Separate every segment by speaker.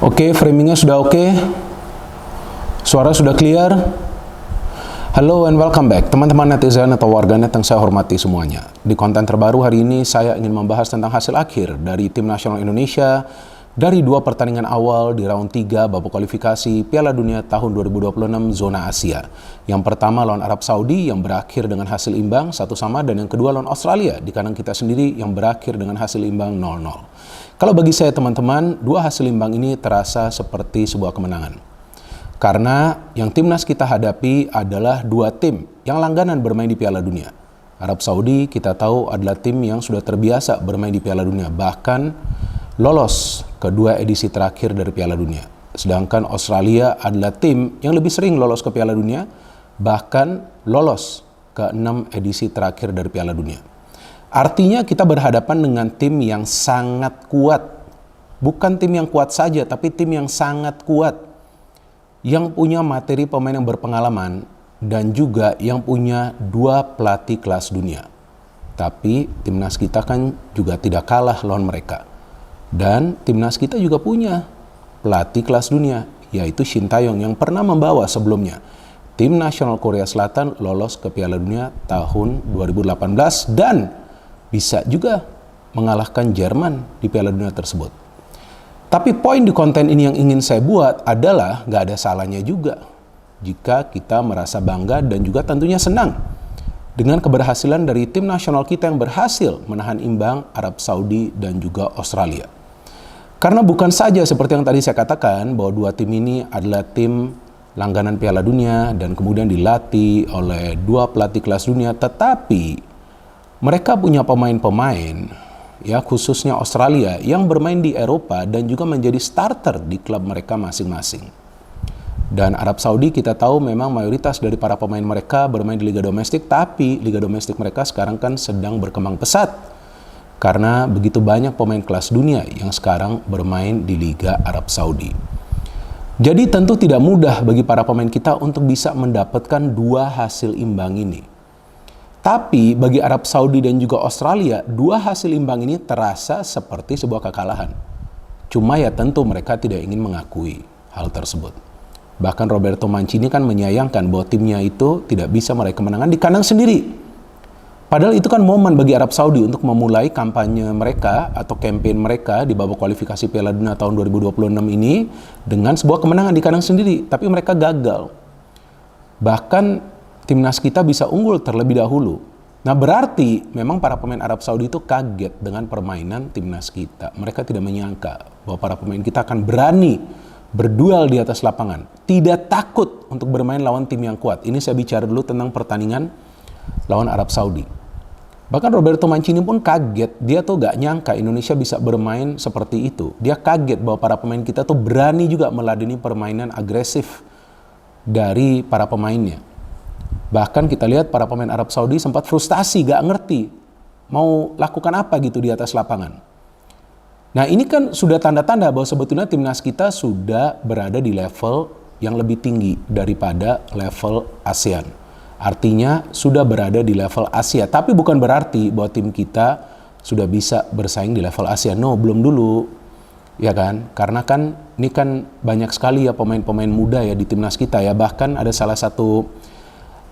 Speaker 1: Oke, framingnya sudah oke. Suara sudah clear. Halo and welcome back teman-teman netizen atau warganet yang saya hormati semuanya. Di konten terbaru hari ini saya ingin membahas tentang hasil akhir dari tim nasional Indonesia dari dua pertandingan awal di round 3 babak kualifikasi Piala Dunia tahun 2026 zona Asia. Yang pertama lawan Arab Saudi yang berakhir dengan hasil imbang 1-1, dan yang kedua lawan Australia di kandang kita sendiri yang berakhir dengan hasil imbang 0-0. Kalau bagi saya teman-teman, dua hasil imbang ini terasa seperti sebuah kemenangan. Karena yang timnas kita hadapi adalah dua tim yang langganan bermain di Piala Dunia. Arab Saudi kita tahu adalah tim yang sudah terbiasa bermain di Piala Dunia, bahkan lolos ke dua edisi terakhir dari Piala Dunia. Sedangkan Australia adalah tim yang lebih sering lolos ke Piala Dunia, bahkan lolos ke 6 edisi terakhir dari Piala Dunia. Artinya kita berhadapan dengan tim yang sangat kuat. Bukan tim yang kuat saja, tapi tim yang sangat kuat. Yang punya materi pemain yang berpengalaman dan juga yang punya dua pelatih kelas dunia. Tapi timnas kita kan juga tidak kalah lawan mereka. Dan timnas kita juga punya pelatih kelas dunia, yaitu Shin Tae-yong yang pernah membawa sebelumnya tim nasional Korea Selatan lolos ke Piala Dunia tahun 2018 dan bisa juga mengalahkan Jerman di Piala Dunia tersebut. Tapi poin di konten ini yang ingin saya buat adalah gak ada salahnya juga jika kita merasa bangga dan juga tentunya senang dengan keberhasilan dari tim nasional kita yang berhasil menahan imbang Arab Saudi dan juga Australia. Karena bukan saja seperti yang tadi saya katakan bahwa dua tim ini adalah tim langganan Piala Dunia dan kemudian dilatih oleh dua pelatih kelas dunia, tetapi mereka punya pemain-pemain, ya khususnya Australia, yang bermain di Eropa dan juga menjadi starter di klub mereka masing-masing. Dan Arab Saudi kita tahu memang mayoritas dari para pemain mereka bermain di liga domestik, tapi liga domestik mereka sekarang kan sedang berkembang pesat. Karena begitu banyak pemain kelas dunia yang sekarang bermain di Liga Arab Saudi. Jadi tentu tidak mudah bagi para pemain kita untuk bisa mendapatkan dua hasil imbang ini. Tapi bagi Arab Saudi dan juga Australia, dua hasil imbang ini terasa seperti sebuah kekalahan. Cuma ya tentu mereka tidak ingin mengakui hal tersebut. Bahkan Roberto Mancini kan menyayangkan bahwa timnya itu tidak bisa meraih kemenangan di kandang sendiri. Padahal itu kan momen bagi Arab Saudi untuk memulai kampanye mereka atau campaign mereka di babak kualifikasi Piala Dunia tahun 2026 ini dengan sebuah kemenangan di kandang sendiri. Tapi mereka gagal. Bahkan timnas kita bisa unggul terlebih dahulu. Nah berarti memang para pemain Arab Saudi itu kaget dengan permainan timnas kita. Mereka tidak menyangka bahwa para pemain kita akan berani berduel di atas lapangan. Tidak takut untuk bermain lawan tim yang kuat. Ini saya bicara dulu tentang pertandingan lawan Arab Saudi. Bahkan Roberto Mancini pun kaget. Dia tuh gak nyangka Indonesia bisa bermain seperti itu. Dia kaget bahwa para pemain kita tuh berani juga meladeni permainan agresif dari para pemainnya. Bahkan kita lihat para pemain Arab Saudi sempat frustasi, gak ngerti mau lakukan apa gitu di atas lapangan. Nah ini kan sudah tanda-tanda bahwa sebetulnya timnas kita sudah berada di level yang lebih tinggi daripada level ASEAN. Artinya sudah berada di level Asia. Tapi bukan berarti bahwa tim kita sudah bisa bersaing di level Asia. No, belum dulu. Ya kan? Karena kan ini kan banyak sekali ya pemain-pemain muda ya di timnas kita ya. Bahkan ada salah satu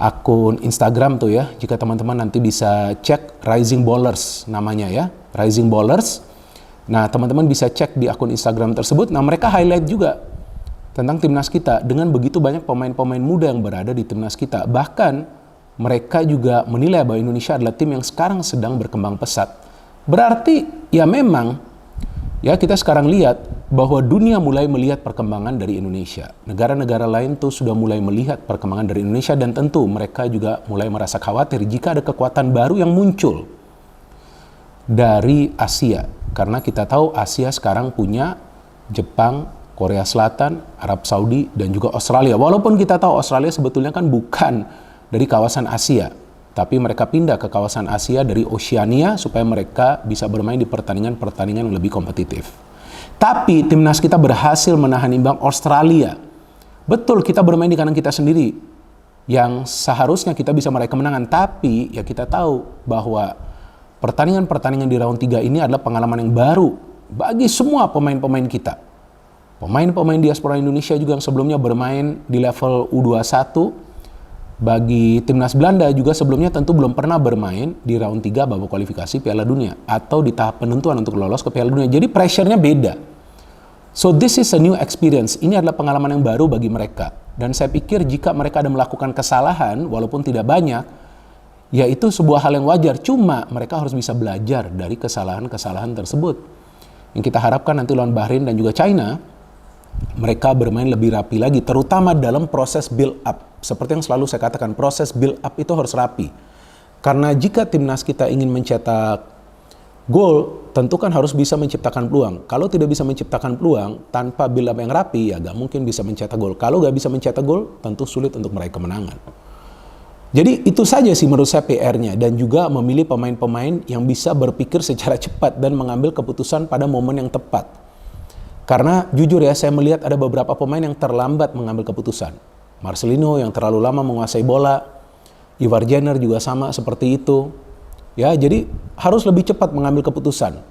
Speaker 1: akun Instagram tuh ya, jika teman-teman nanti bisa cek Rising Ballers namanya ya, Rising Ballers. Nah teman-teman bisa cek di akun Instagram tersebut. Nah mereka highlight juga tentang timnas kita dengan begitu banyak pemain-pemain muda yang berada di timnas kita. Bahkan mereka juga menilai bahwa Indonesia adalah tim yang sekarang sedang berkembang pesat. Berarti ya memang ya kita sekarang lihat bahwa dunia mulai melihat perkembangan dari Indonesia. Negara-negara lain tuh sudah mulai melihat perkembangan dari Indonesia dan tentu mereka juga mulai merasa khawatir jika ada kekuatan baru yang muncul dari Asia. Karena kita tahu Asia sekarang punya Jepang, Korea Selatan, Arab Saudi, dan juga Australia. Walaupun kita tahu Australia sebetulnya kan bukan dari kawasan Asia. Tapi mereka pindah ke kawasan Asia dari Oceania supaya mereka bisa bermain di pertandingan-pertandingan yang lebih kompetitif. Tapi timnas kita berhasil menahan imbang Australia. Betul kita bermain di kandang kita sendiri. Yang seharusnya kita bisa meraih kemenangan. Tapi ya kita tahu bahwa pertandingan-pertandingan di round 3 ini adalah pengalaman yang baru bagi semua pemain-pemain kita. Pemain-pemain diaspora Indonesia juga yang sebelumnya bermain di level U21 bagi timnas Belanda juga sebelumnya tentu belum pernah bermain di round 3 babak kualifikasi Piala Dunia atau di tahap penentuan untuk lolos ke Piala Dunia. Jadi pressure-nya beda. So this is a new experience. Ini adalah pengalaman yang baru bagi mereka. Dan saya pikir jika mereka ada melakukan kesalahan walaupun tidak banyak, ya itu sebuah hal yang wajar. Cuma mereka harus bisa belajar dari kesalahan-kesalahan tersebut. Yang kita harapkan nanti lawan Bahrain dan juga China, mereka bermain lebih rapi lagi, terutama dalam proses build up. Seperti yang selalu saya katakan, proses build up itu harus rapi. Karena jika timnas kita ingin mencetak gol, tentu kan harus bisa menciptakan peluang. Kalau tidak bisa menciptakan peluang tanpa build up yang rapi, ya gak mungkin bisa mencetak gol. Kalau gak bisa mencetak gol, tentu sulit untuk meraih kemenangan. Jadi itu saja sih menurut saya PR-nya, dan juga memilih pemain-pemain yang bisa berpikir secara cepat dan mengambil keputusan pada momen yang tepat. Karena jujur ya, saya melihat ada beberapa pemain yang terlambat mengambil keputusan. Marcelino yang terlalu lama menguasai bola, Ivar Jenner juga sama seperti itu. Ya, jadi harus lebih cepat mengambil keputusan.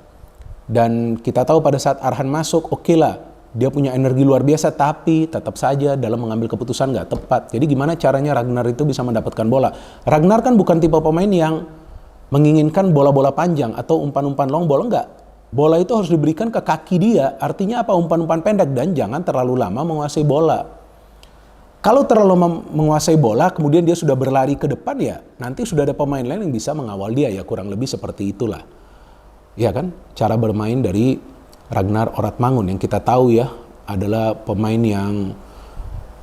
Speaker 1: Dan kita tahu pada saat Arhan masuk, oke lah, dia punya energi luar biasa, tapi tetap saja dalam mengambil keputusan nggak tepat. Jadi gimana caranya Ragnar itu bisa mendapatkan bola? Ragnar kan bukan tipe pemain yang menginginkan bola-bola panjang atau umpan-umpan long ball, enggak. Bola itu harus diberikan ke kaki dia, artinya apa? Umpan-umpan pendek, dan jangan terlalu lama menguasai bola. Kalau terlalu menguasai bola, kemudian dia sudah berlari ke depan, ya nanti sudah ada pemain lain yang bisa mengawal dia, ya kurang lebih seperti itulah. Ya kan, cara bermain dari Ragnar Oratmangun yang kita tahu ya adalah pemain yang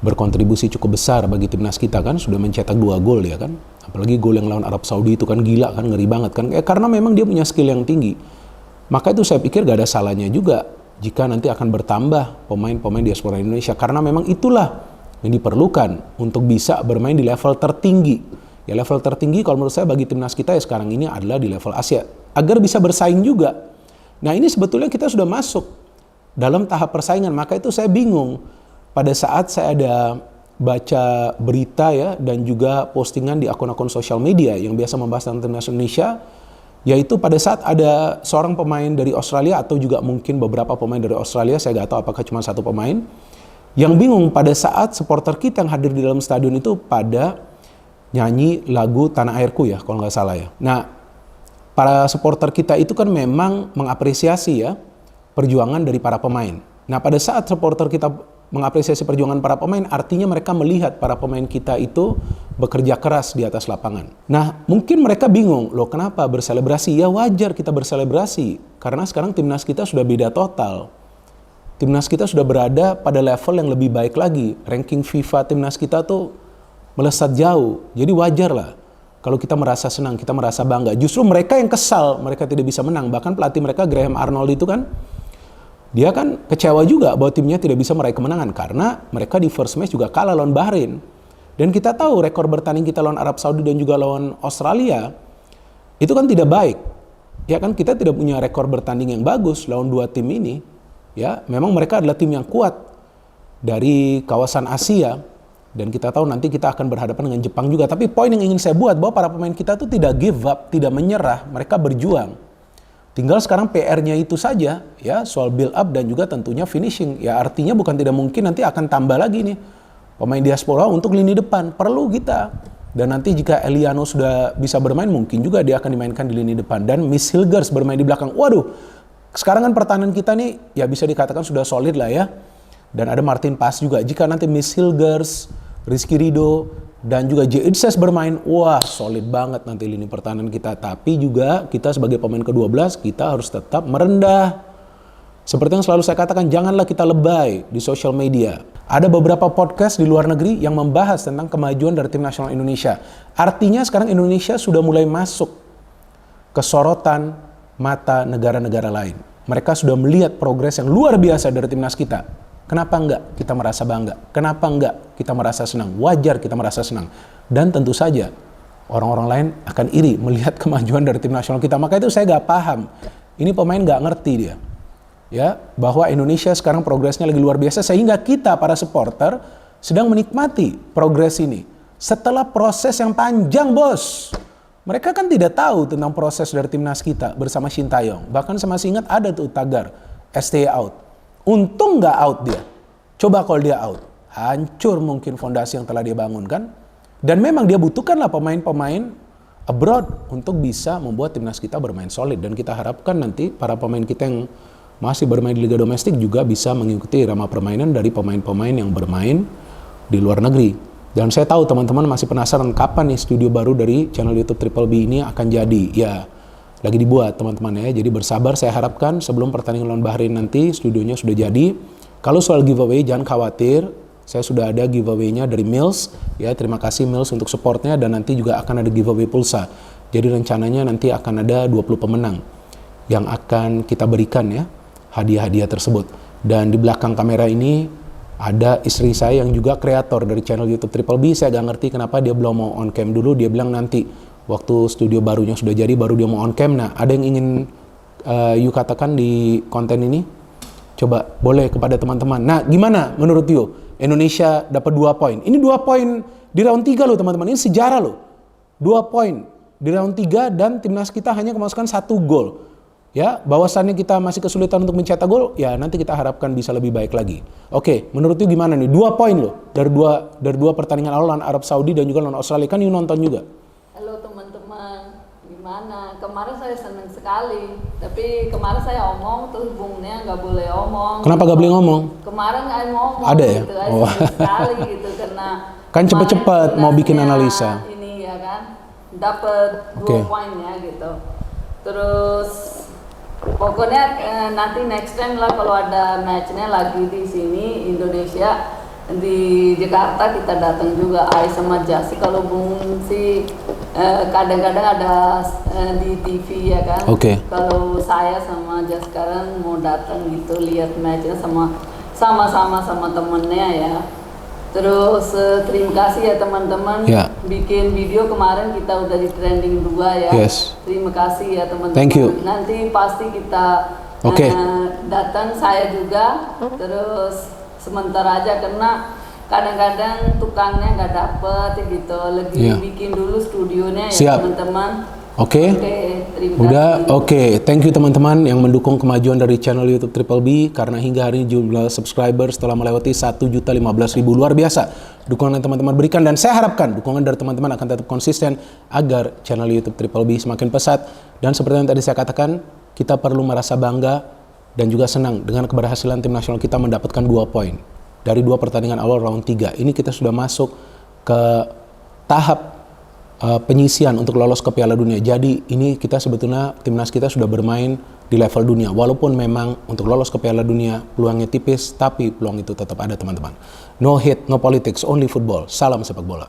Speaker 1: berkontribusi cukup besar bagi timnas kita kan, sudah mencetak 2 gol ya kan. Apalagi gol yang lawan Arab Saudi itu kan gila kan, ngeri banget kan. Karena memang dia punya skill yang tinggi. Maka itu saya pikir gak ada salahnya juga jika nanti akan bertambah pemain-pemain diaspora Indonesia. Karena memang itulah yang diperlukan untuk bisa bermain di level tertinggi. Ya level tertinggi kalau menurut saya bagi timnas kita ya sekarang ini adalah di level Asia. Agar bisa bersaing juga. Nah ini sebetulnya kita sudah masuk dalam tahap persaingan. Maka itu saya bingung pada saat saya ada baca berita ya dan juga postingan di akun-akun sosial media yang biasa membahas tentang timnas Indonesia. Yaitu pada saat ada seorang pemain dari Australia atau juga mungkin beberapa pemain dari Australia, saya nggak tahu apakah cuma satu pemain, yang bingung pada saat supporter kita yang hadir di dalam stadion itu pada nyanyi lagu Tanah Airku ya, kalau nggak salah ya. Nah, para supporter kita itu kan memang mengapresiasi ya perjuangan dari para pemain. Nah, pada saat supporter kita mengapresiasi perjuangan para pemain, artinya mereka melihat para pemain kita itu bekerja keras di atas lapangan. Nah, mungkin mereka bingung, loh kenapa berselebrasi? Ya wajar kita berselebrasi, karena sekarang timnas kita sudah beda total. Timnas kita sudah berada pada level yang lebih baik lagi. Ranking FIFA timnas kita tuh melesat jauh, jadi wajar lah. Kalau kita merasa senang, kita merasa bangga. Justru mereka yang kesal, mereka tidak bisa menang. Bahkan pelatih mereka, Graham Arnold itu kan, dia kan kecewa juga bahwa timnya tidak bisa meraih kemenangan karena mereka di first match juga kalah lawan Bahrain. Dan kita tahu rekor bertanding kita lawan Arab Saudi dan juga lawan Australia itu kan tidak baik. Ya kan kita tidak punya rekor bertanding yang bagus lawan 2 tim ini. Ya, memang mereka adalah tim yang kuat dari kawasan Asia dan kita tahu nanti kita akan berhadapan dengan Jepang juga. Tapi poin yang ingin saya buat bahwa para pemain kita tuh tidak give up, tidak menyerah, mereka berjuang. Tinggal sekarang PR-nya itu saja ya, soal build up dan juga tentunya finishing. Ya artinya bukan tidak mungkin nanti akan tambah lagi nih pemain diaspora untuk lini depan. Perlu kita. Dan nanti jika Eliano sudah bisa bermain, mungkin juga dia akan dimainkan di lini depan. Dan Miss Hilgers bermain di belakang. Waduh, sekarang kan pertahanan kita nih ya bisa dikatakan sudah solid lah ya. Dan ada Martin Paes juga. Jika nanti Miss Hilgers, Rizky Ridho, dan juga J. Idses bermain, wah solid banget nanti lini pertahanan kita. Tapi juga kita sebagai pemain ke-12, kita harus tetap merendah. Seperti yang selalu saya katakan, janganlah kita lebay di sosial media. Ada beberapa podcast di luar negeri yang membahas tentang kemajuan dari tim nasional Indonesia. Artinya sekarang Indonesia sudah mulai masuk ke sorotan mata negara-negara lain. Mereka sudah melihat progres yang luar biasa dari timnas kita. Kenapa enggak kita merasa bangga? Kenapa enggak kita merasa senang? Wajar kita merasa senang. Dan tentu saja orang-orang lain akan iri melihat kemajuan dari tim nasional kita. Maka itu saya nggak paham. Ini pemain nggak ngerti dia. Ya, bahwa Indonesia sekarang progresnya lagi luar biasa sehingga kita para supporter sedang menikmati progres ini. Setelah proses yang panjang, bos. Mereka kan tidak tahu tentang proses dari timnas kita bersama Shin Taeyong. Bahkan saya masih ingat ada tuh tagar STI out. Untung nggak out dia. Coba kalau dia out, hancur mungkin fondasi yang telah dia bangunkan. Dan memang dia butuhkanlah pemain-pemain abroad untuk bisa membuat timnas kita bermain solid. Dan kita harapkan nanti para pemain kita yang masih bermain di liga domestik juga bisa mengikuti irama permainan dari pemain-pemain yang bermain di luar negeri. Dan saya tahu teman-teman masih penasaran kapan nih studio baru dari channel YouTube Triple B ini akan jadi. Ya, lagi dibuat teman-teman ya. Jadi bersabar, saya harapkan sebelum pertandingan lawan Bahrain nanti studionya sudah jadi. Kalau soal giveaway jangan khawatir. Saya sudah ada giveaway-nya dari Mills, ya terima kasih Mills untuk supportnya, dan nanti juga akan ada giveaway pulsa. Jadi rencananya nanti akan ada 20 pemenang yang akan kita berikan ya hadiah-hadiah tersebut. Dan di belakang kamera ini ada istri saya yang juga kreator dari channel YouTube Triple B. Saya gak ngerti kenapa dia belum mau on cam dulu. Dia bilang nanti waktu studio barunya sudah jadi baru dia mau on cam. Nah, ada yang ingin you katakan di konten ini? Coba boleh kepada teman-teman. Nah, gimana menurut you? Indonesia dapat 2 poin. Ini 2 poin di round 3 loh teman-teman. Ini sejarah loh. 2 poin di round 3 dan timnas kita hanya kemasukan 1 gol. Ya, bahwasannya kita masih kesulitan untuk mencetak gol, ya nanti kita harapkan bisa lebih baik lagi. Oke, menurut you gimana nih? 2 poin loh dari dua pertandingan awal lawan Arab Saudi dan juga lawan Australia. Kan you nonton juga.
Speaker 2: Halo teman-teman, gimana? Kemarin saya senang sekali, tapi kemarin saya omong terus bungnya nggak boleh omong.
Speaker 1: Kenapa nggak boleh ngomong?
Speaker 2: Kemarin nggak ngomong.
Speaker 1: Ada ya?
Speaker 2: Gitu, senang sekali gitu karena
Speaker 1: kan cepet-cepet mau bikin analisa.
Speaker 2: Ini ya kan, dapat 2 poinnya gitu. Terus pokoknya nanti next time lah kalau ada matchnya lagi di sini Indonesia di Jakarta kita datang juga. Ai sama Jasi kalau Bung sih kadang-kadang ada di TV ya kan. Kalau saya sama Jas sekarang mau datang gitu lihat matchnya sama-sama sama temennya ya. Terus terima kasih ya teman-teman bikin video kemarin kita udah di trending 2 ya. Terima kasih ya teman-teman.
Speaker 1: Thank you.
Speaker 2: Nanti pasti kita datang saya juga. Terus sementara aja karena kadang-kadang tukangnya nggak dapet gitu. Lagi bikin dulu studionya ya teman-teman.
Speaker 1: Udah thank you teman-teman yang mendukung kemajuan dari channel YouTube Triple B, karena hingga hari ini jumlah subscriber telah melewati 1.015.000. Luar biasa dukungan yang teman-teman berikan, dan saya harapkan dukungan dari teman-teman akan tetap konsisten agar channel YouTube Triple B semakin pesat. Dan seperti yang tadi saya katakan, kita perlu merasa bangga dan juga senang dengan keberhasilan tim nasional kita mendapatkan 2 poin dari 2 pertandingan awal round 3. Ini kita sudah masuk ke tahap penyisian untuk lolos ke Piala Dunia. Jadi ini kita sebetulnya timnas kita sudah bermain di level dunia. Walaupun memang untuk lolos ke Piala Dunia peluangnya tipis, tapi peluang itu tetap ada teman-teman. No hate, no politics, only football. Salam sepak bola.